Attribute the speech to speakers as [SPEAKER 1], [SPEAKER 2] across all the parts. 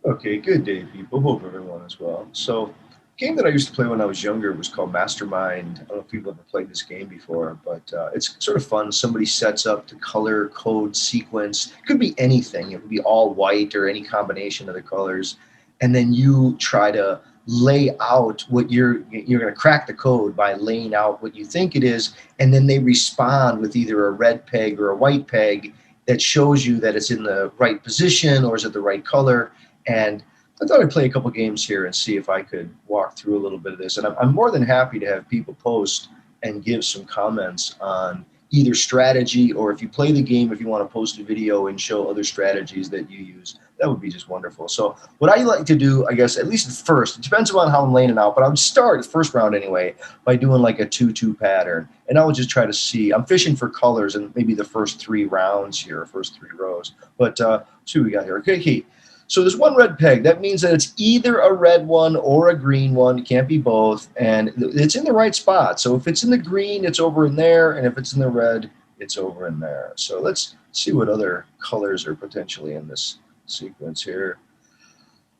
[SPEAKER 1] Okay, good day, people. Hope everyone is well. So, game that I used to play when I was younger was called Mastermind. I don't know if people ever played this game before, but it's sort of fun. Somebody sets up the color code sequence. It could be anything. It could be all white or any combination of the colors, and then you try to lay out what you're going to crack the code by laying out what you think it is, and then they respond with either a red peg or a white peg that shows you that it's in the right position or is it the right color. And I thought I'd play a couple games here and see if I could walk through a little bit of this. And I'm more than happy to have people post and give some comments on either strategy, or if you play the game, if you want to post a video and show other strategies that you use, that would be just wonderful. So what I like to do, I guess, at least at first, it depends on how I'm laying it out, but I would start the first round anyway by doing like a 2-2 pattern. And I would just try to see, I'm fishing for colors in maybe the first 3 rounds here, first 3 rows. But see what we got here. Okay, Kate. So there's one red peg. That means that it's either a red one or a green one. It can't be both. And it's in the right spot. So if it's in the green, it's over in there. And if it's in the red, it's over in there. So let's see what other colors are potentially in this sequence here.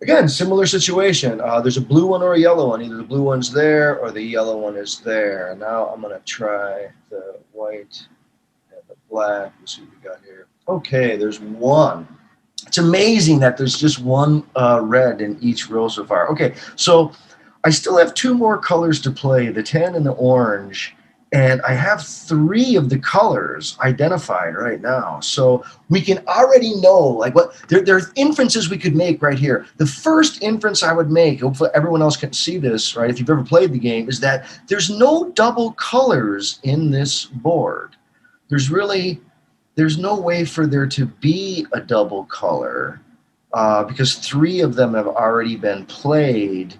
[SPEAKER 1] Again, similar situation. There's a blue one or a yellow one. Either the blue one's there or the yellow one is there. Now I'm going to try the white and the black. Let's see what we got here. Okay, there's one. It's amazing that there's just one red in each row so far. Okay, so I still have 2 more colors to play, the tan and the orange, and I have 3 of the colors identified right now. So we can already know, like, what there's inferences we could make right here. The first inference I would make, hopefully everyone else can see this, right, if you've ever played the game, is that there's no double colors in this board. There's no way for there to be a double color because 3 of them have already been played,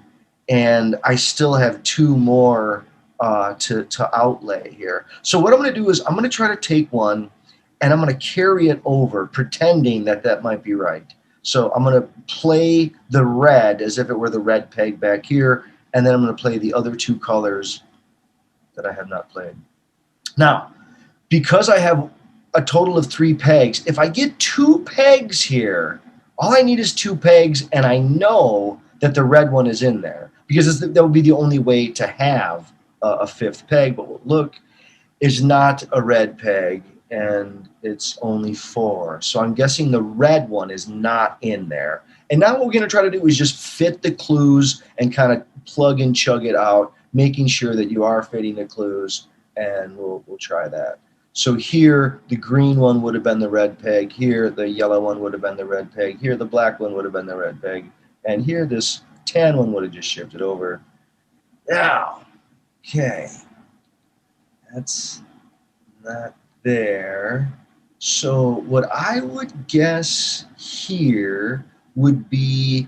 [SPEAKER 1] and I still have 2 more to outlay here. So what I'm going to do is I'm going to try to take one and I'm going to carry it over, pretending that that might be right. So I'm going to play the red as if it were the red peg back here, and then I'm going to play the other 2 colors that I have not played. Now, because I have a total of 3 pegs. If I get 2 pegs here, all I need is 2 pegs, and I know that the red one is in there because that would be the only way to have a 5th peg. But look, it's not a red peg, and it's only 4. So I'm guessing the red one is not in there. And now what we're going to try to do is just fit the clues and kind of plug and chug it out, making sure that you are fitting the clues, and we'll try that. So here, the green one would have been the red peg. Here, the yellow one would have been the red peg. Here, the black one would have been the red peg. And here, this tan one would have just shifted over. Now, okay, that's not there. So what I would guess here would be,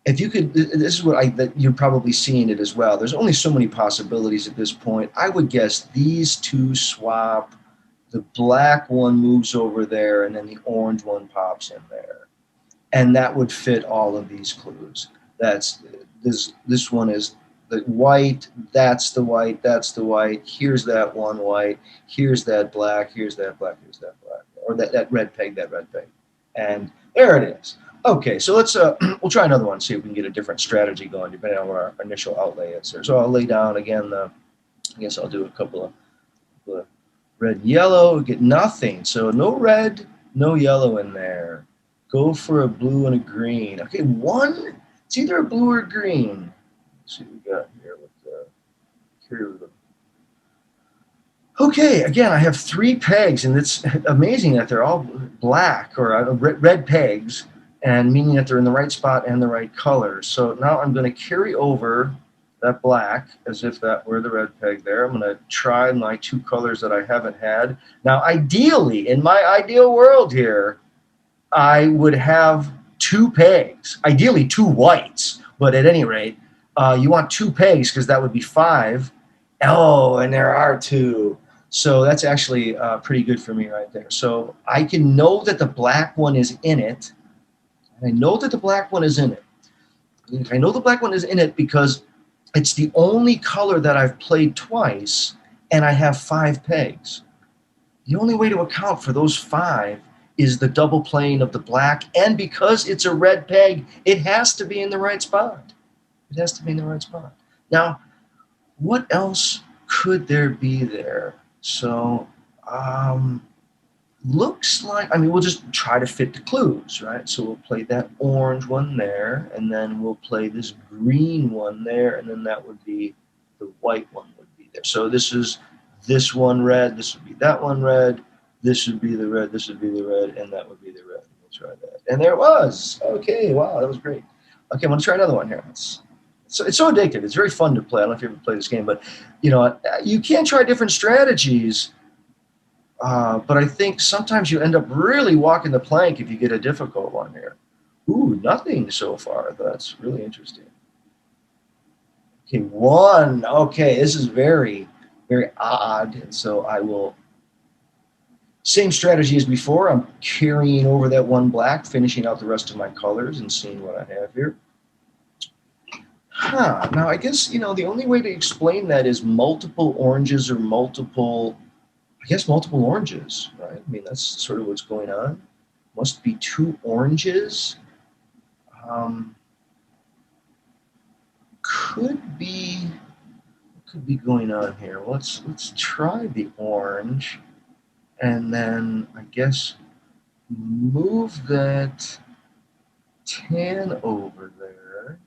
[SPEAKER 1] if you could, this is what that you're probably seeing it as well. There's only so many possibilities at this point. I would guess these 2 swap. The black one moves over there, and then the orange one pops in there. And that would fit all of these clues. That's this one is the white, that's the white, that's the white. Here's that one white, here's that black, here's that black, here's that black. Or that red peg, that red peg. And there it is. Okay, so let's we'll try another one, see if we can get a different strategy going, depending on what our initial outlay is there. So I'll lay down again I guess I'll do a couple of red and yellow, get nothing. So no red, no yellow in there. Go for a blue and a green. Okay, one, it's either a blue or green. Let's see what we got here with the okay, again, I have 3 pegs, and it's amazing that they're all black or red pegs, and meaning that they're in the right spot and the right color. So now I'm going to carry over that black as if that were the red peg there. I'm going to try my 2 colors that I haven't had. Now, ideally, in my ideal world here, I would have 2 pegs, ideally 2 whites, but at any rate, you want 2 pegs because that would be 5. Oh, and there are 2. So that's actually pretty good for me right there. So I can know that the black one is in it. I know that the black one is in it. I know the black one is in it because it's the only color that I've played twice, and I have 5 pegs. The only way to account for those 5 is the double plane of the black, and because it's a red peg, it has to be in the right spot. It has to be in the right spot. Now, what else could there be there? So, looks like, I mean, we'll just try to fit the clues, right? So we'll play that orange one there, and then we'll play this green one there, and then that would be the white one would be there. So this is this one red, this would be that one red, this would be the red, this would be the red, and that would be the red. We'll try that. And there it was. Okay, wow, that was great. Okay, I'm going to try another one here. It's so addictive. It's very fun to play. I don't know if you ever played this game, but you can try different strategies. But I think sometimes you end up really walking the plank if you get a difficult one here. Ooh, nothing so far. That's really interesting. Okay, one. Okay, this is very, very odd. And so I will, same strategy as before. I'm carrying over that one black, finishing out the rest of my colors and seeing what I have here. Now I guess, the only way to explain that is multiple oranges or multiple oranges, right? I mean, that's sort of what's going on. Must be two oranges. Could be going on here. Let's try the orange, and then I guess move that tan over there,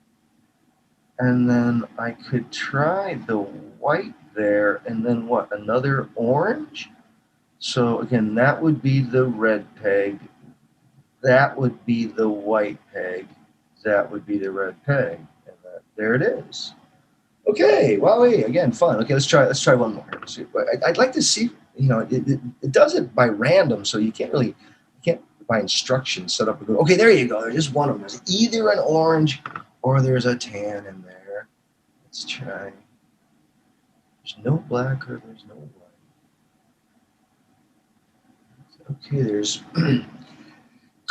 [SPEAKER 1] and then I could try the white there, and then what? Another orange. So again, that would be the red peg. That would be the white peg. That would be the red peg. And there it is. Okay, wow, again, fun. Okay, let's try one more. I'd like to see, it does it by random, so you can't by instructions set up a good. Okay, there you go. There's just one of them. There's either an orange or there's a tan in there. Let's try. There's no black or there's no white. Okay, there's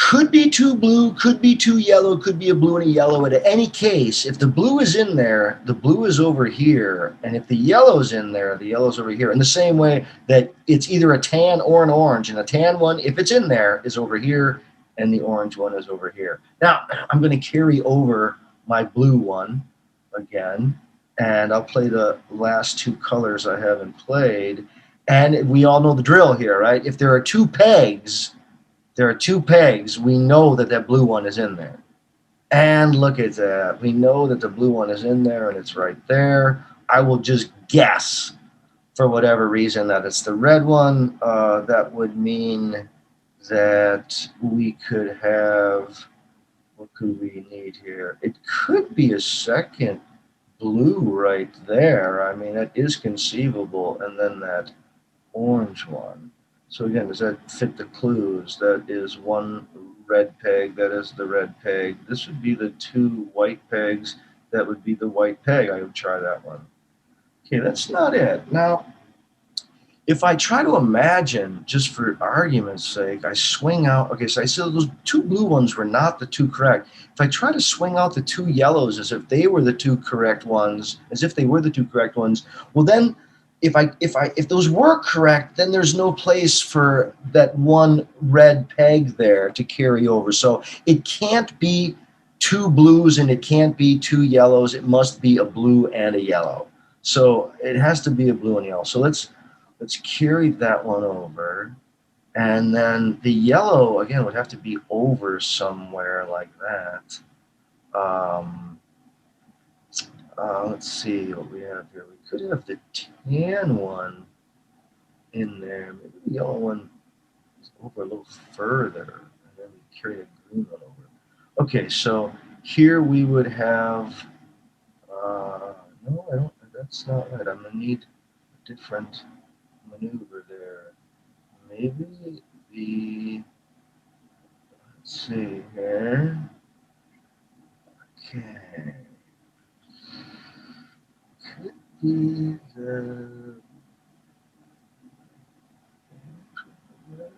[SPEAKER 1] could be two blue, could be two yellow, could be a blue and a yellow. In any case, if the blue is in there, the blue is over here. And if the yellow's in there, the yellow's over here. In the same way that it's either a tan or an orange. And the tan one, if it's in there, is over here, and the orange one is over here. Now, I'm going to carry over my blue one again, and I'll play the last two colors I haven't played. And we all know the drill here, right? If there are two pegs, we know that that blue one is in there. And look at that. We know that the blue one is in there, and it's right there. I will just guess, for whatever reason, that it's the red one. That would mean that we could have, what could we need here? It could be a second blue right there. I mean, that is conceivable. And then that orange one. So again, does that fit the clues? That is one red peg. That is the red peg. This would be the two white pegs. That would be the white peg. I would try that one. Okay, that's not it. Now, if I try to imagine, just for argument's sake, I swing out. Okay, so I said those two blue ones were not the two correct. If I try to swing out the two yellows as if they were the two correct ones, well then, if those were correct, then there's no place for that one red peg there to carry over. So it can't be two blues and it can't be two yellows. It must be a blue and a yellow. So it has to be a blue and yellow. So let's carry that one over. And then the yellow, again, would have to be over somewhere like that. Let's see what we have here. We could have the tan one in there. Maybe the yellow one is over a little further, and then we carry a green one over. Okay, so here we would have. No, I don't. That's not right. I'm gonna need a different maneuver there. Maybe the. Let's see here. Okay. Could be the.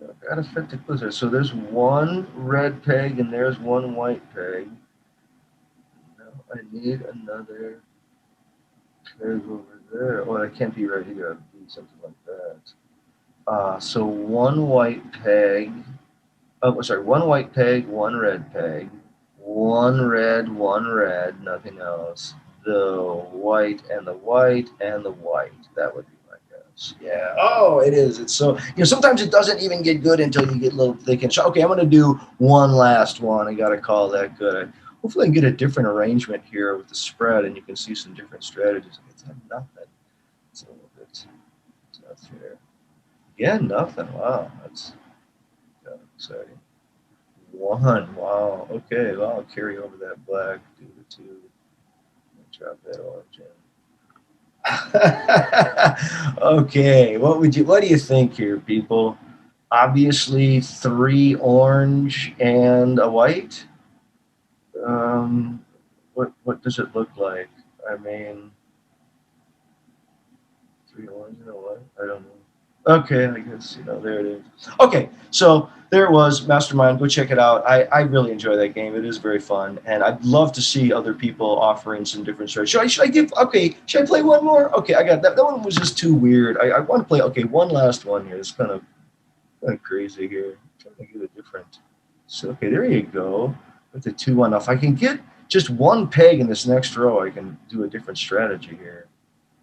[SPEAKER 1] I gotta fit the clues there. So there's one red peg and there's one white peg. Now I need another peg over there. Oh, that can't be right here. It'd be something like that. So one white peg Oh, sorry, one white peg, one red peg, one red, nothing else. The white and the white and the white. That would be my guess. Yeah. Oh, it is. It's so, sometimes it doesn't even get good until you get a little thick and okay, I'm going to do one last one. I got to call that good. Hopefully I can get a different arrangement here with the spread and you can see some different strategies. It's nothing. It's a little bit tough here. Again, nothing. Wow. That's exciting. One. Wow. Okay. Well, I'll carry over that black. Do the two. Drop that orange in. Okay. What do you think here, people? Obviously, three orange and a white. What does it look like? I mean, three orange and a white. I don't know. Okay, I guess, there it is. Okay, so there it was, Mastermind. Go check it out. I really enjoy that game. It is very fun, and I'd love to see other people offering some different strategies. Should I play one more? Okay, I got that. That one was just too weird. I want to play, okay, one last one here. It's kind of crazy here. I'm trying to get a different. So, okay, there you go. With the 2-1. Now, if I can get just one peg in this next row, I can do a different strategy here.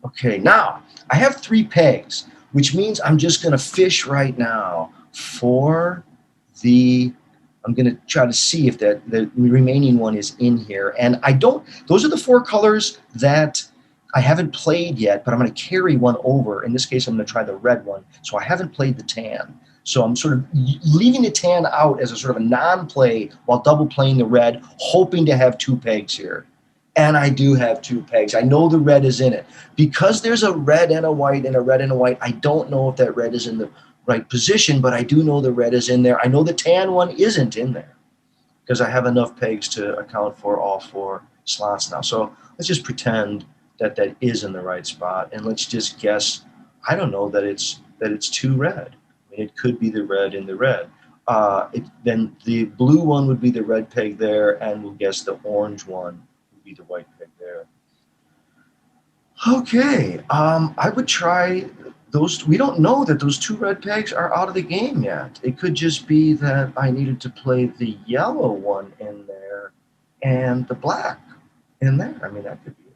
[SPEAKER 1] Okay, now I have 3 pegs, which means I'm just going to fish right now for I'm going to try to see if the remaining one is in here. And those are the 4 colors that I haven't played yet, but I'm going to carry one over. In this case, I'm going to try the red one. So I haven't played the tan. So I'm sort of leaving the tan out as a sort of a non-play while double playing the red, hoping to have 2 pegs here. And I do have 2 pegs. I know the red is in it. Because there's a red and a white and a red and a white, I don't know if that red is in the right position, but I do know the red is in there. I know the tan one isn't in there because I have enough pegs to account for all 4 slots now. So let's just pretend that that is in the right spot, and let's just guess. I don't know that it's 2 red. I mean, it could be the red in the red. Then the blue one would be the red peg there, and we'll guess the orange one would be the white peg there. Okay, I would try those. We don't know that those 2 red pegs are out of the game yet. It could just be that I needed to play the yellow one in there and the black in there. I mean, that could be it.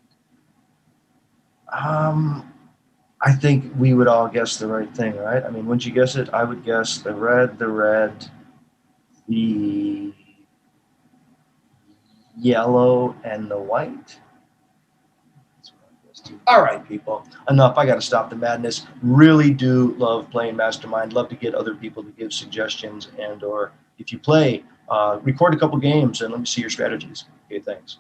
[SPEAKER 1] I think we would all guess the right thing, right? I mean, wouldn't you guess it? I would guess the red, the yellow, and the white. All right, people, enough. I got to stop the madness. Really do love playing Mastermind. Love to get other people to give suggestions or if you play, record a couple games and let me see your strategies. Okay, thanks.